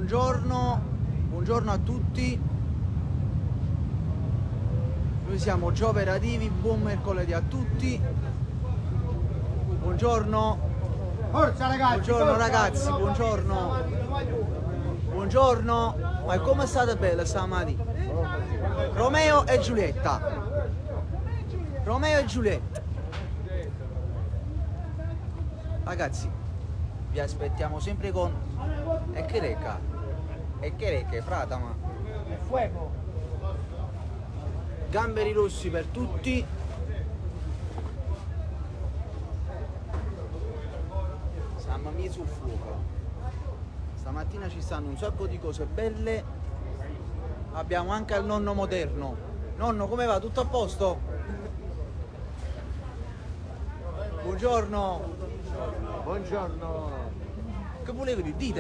Buongiorno, buongiorno a tutti. Noi siamo Gio Operativi, buon mercoledì a tutti. Buongiorno. Forza ragazzi! Buongiorno forza, ragazzi, no, buongiorno. no. Buongiorno. Ma come state belle stamattina? Romeo e Giulietta. Romeo e Giulietta. Ragazzi, vi aspettiamo sempre con... E che reca? E che reca, frata, ma... È fuoco! Gamberi rossi per tutti. Siamo miei sul fuoco. Stamattina ci stanno un sacco di cose belle. Abbiamo anche il nonno moderno. Nonno, come va? Tutto a posto? Buongiorno. Buongiorno! Che volevi dire? Dite.